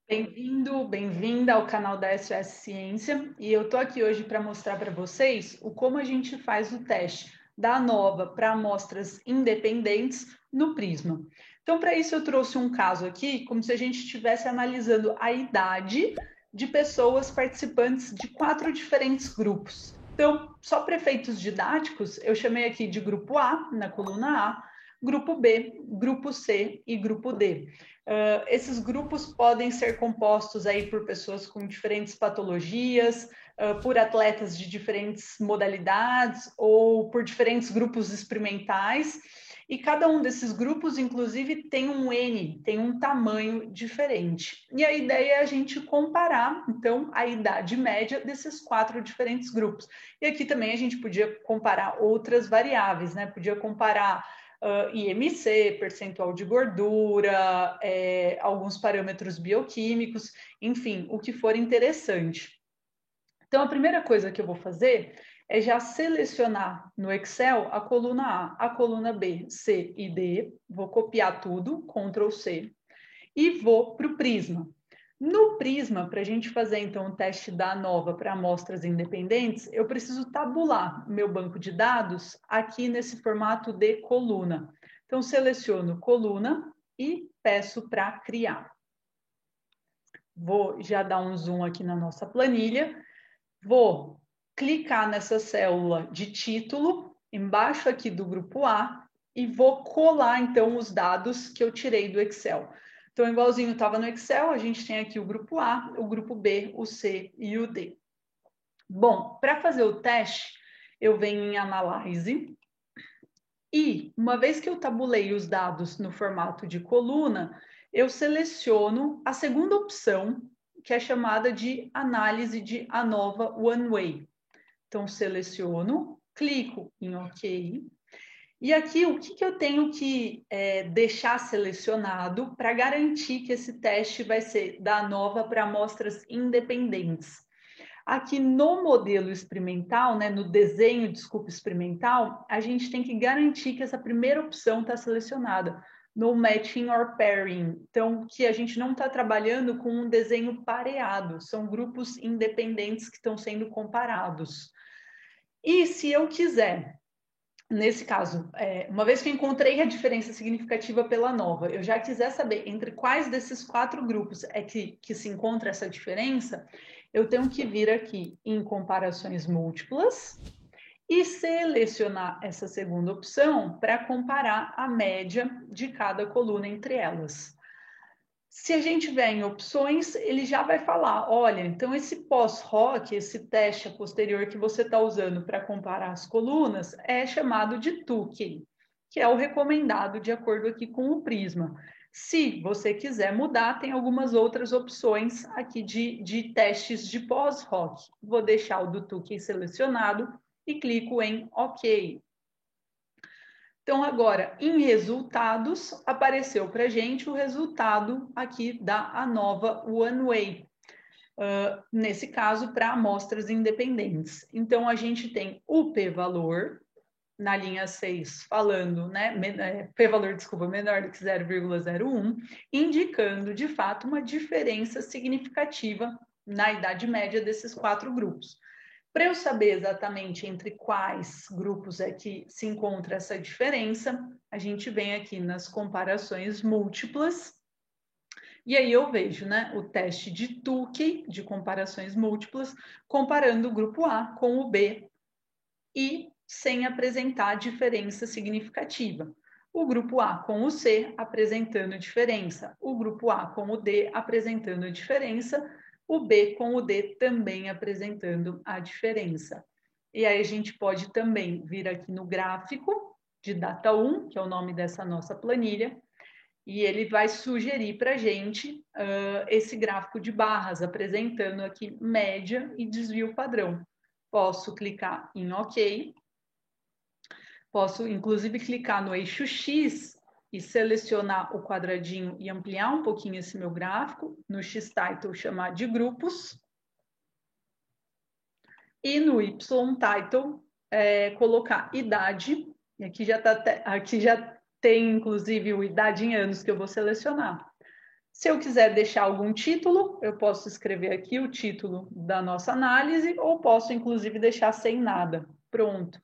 Bem-vindo, bem-vinda ao canal da SOS Ciência e eu tô aqui hoje para mostrar para vocês como a gente faz o teste da ANOVA para amostras independentes no Prisma. Então, para isso eu trouxe um caso aqui, como se a gente estivesse analisando a idade de pessoas participantes de 4 diferentes grupos. Então, só para efeitos didáticos, eu chamei aqui de grupo A, na coluna A, grupo B, grupo C e grupo D. Esses grupos podem ser compostos aí por pessoas com diferentes patologias, por atletas de diferentes modalidades ou por diferentes grupos experimentais. E cada um desses grupos, inclusive, tem um N, tem um tamanho diferente. E a ideia é a gente comparar, então, a idade média desses 4 diferentes grupos. E aqui também a gente podia comparar outras variáveis, né? Podia comparar IMC, percentual de gordura, alguns parâmetros bioquímicos, enfim, o que for interessante. Então, a primeira coisa que eu vou fazer é já selecionar no Excel a coluna A, a coluna B, C e D. Vou copiar tudo, Ctrl C, e vou para o Prisma. No Prisma, para a gente fazer então o teste da ANOVA para amostras independentes, eu preciso tabular meu banco de dados aqui nesse formato de coluna. Então, seleciono coluna e peço para criar. Vou já dar um zoom aqui na nossa planilha. Vou clicar nessa célula de título, embaixo aqui do grupo A, e vou colar então os dados que eu tirei do Excel. Então, igualzinho estava no Excel, a gente tem aqui o grupo A, o grupo B, o C e o D. Bom, para fazer o teste, eu venho em Analyze e, uma vez que eu tabulei os dados no formato de coluna, eu seleciono a segunda opção, que é chamada de análise de ANOVA One Way. Então, seleciono, clico em OK. E aqui, o que eu tenho que deixar selecionado para garantir que esse teste vai ser da ANOVA para amostras independentes? Aqui no modelo experimental, né, no desenho, desculpa, experimental, a gente tem que garantir que essa primeira opção está selecionada no matching or pairing. Então, que a gente não está trabalhando com um desenho pareado, são grupos independentes que estão sendo comparados. E se eu quiser, nesse caso, uma vez que eu encontrei a diferença significativa pela nova, eu já quiser saber entre quais desses 4 grupos é que se encontra essa diferença, eu tenho que vir aqui em comparações múltiplas e selecionar essa segunda opção para comparar a média de cada coluna entre elas. Se a gente tiver em opções, ele já vai falar, olha, então esse pós-hoc, esse teste a posterior que você está usando para comparar as colunas, é chamado de Tukey, que é o recomendado de acordo aqui com o Prisma. Se você quiser mudar, tem algumas outras opções aqui de testes de pós-hoc. Vou deixar o do Tukey selecionado e clico em OK. Então, agora, em resultados, apareceu para a gente o resultado aqui da ANOVA One Way, nesse caso, para amostras independentes. Então, a gente tem o p-valor, na linha 6, falando, né, p-valor, desculpa, menor do que 0,01, indicando, de fato, uma diferença significativa na idade média desses 4 grupos. Para eu saber exatamente entre quais grupos é que se encontra essa diferença, a gente vem aqui nas comparações múltiplas, e aí eu vejo, né, o teste de Tukey, de comparações múltiplas, comparando o grupo A com o B, e sem apresentar diferença significativa. O grupo A com o C apresentando diferença, o grupo A com o D apresentando diferença, o B com o D também apresentando a diferença. E aí a gente pode também vir aqui no gráfico de data 1, que é o nome dessa nossa planilha, e ele vai sugerir para a gente esse gráfico de barras, apresentando aqui média e desvio padrão. Posso clicar em OK. Posso, inclusive, clicar no eixo X e selecionar o quadradinho e ampliar um pouquinho esse meu gráfico. No X-Title, chamar de grupos. E no Y-Title, colocar idade. E aqui já tem, inclusive, o idade em anos que eu vou selecionar. Se eu quiser deixar algum título, eu posso escrever aqui o título da nossa análise, ou posso, inclusive, deixar sem nada. Pronto.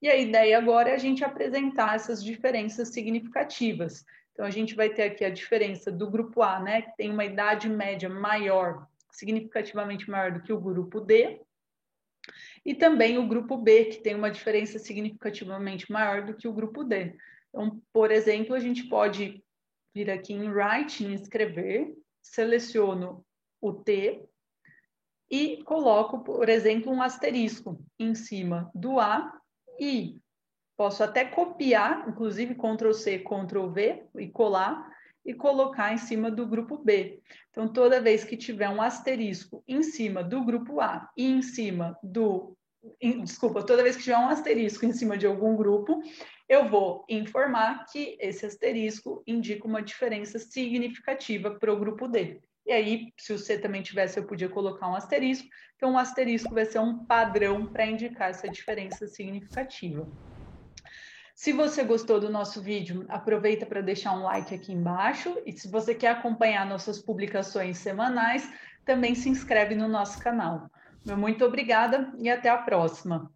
E a ideia agora é a gente apresentar essas diferenças significativas. Então, a gente vai ter aqui a diferença do grupo A, né, que tem uma idade média maior, significativamente maior do que o grupo D, e também o grupo B, que tem uma diferença significativamente maior do que o grupo D. Então, por exemplo, a gente pode vir aqui em Write, em escrever, seleciono o T e coloco, por exemplo, um asterisco em cima do A e posso até copiar, inclusive Ctrl+C, Ctrl+V e colar e colocar em cima do grupo B. Então, toda vez que tiver um asterisco em cima do grupo A e em cima do... Desculpa, toda vez que tiver um asterisco em cima de algum grupo, eu vou informar que esse asterisco indica uma diferença significativa para o grupo D. E aí, se o C também tivesse, eu podia colocar um asterisco. Então, o asterisco vai ser um padrão para indicar essa diferença significativa. Se você gostou do nosso vídeo, aproveita para deixar um like aqui embaixo. E se você quer acompanhar nossas publicações semanais, também se inscreve no nosso canal. Muito obrigada e até a próxima.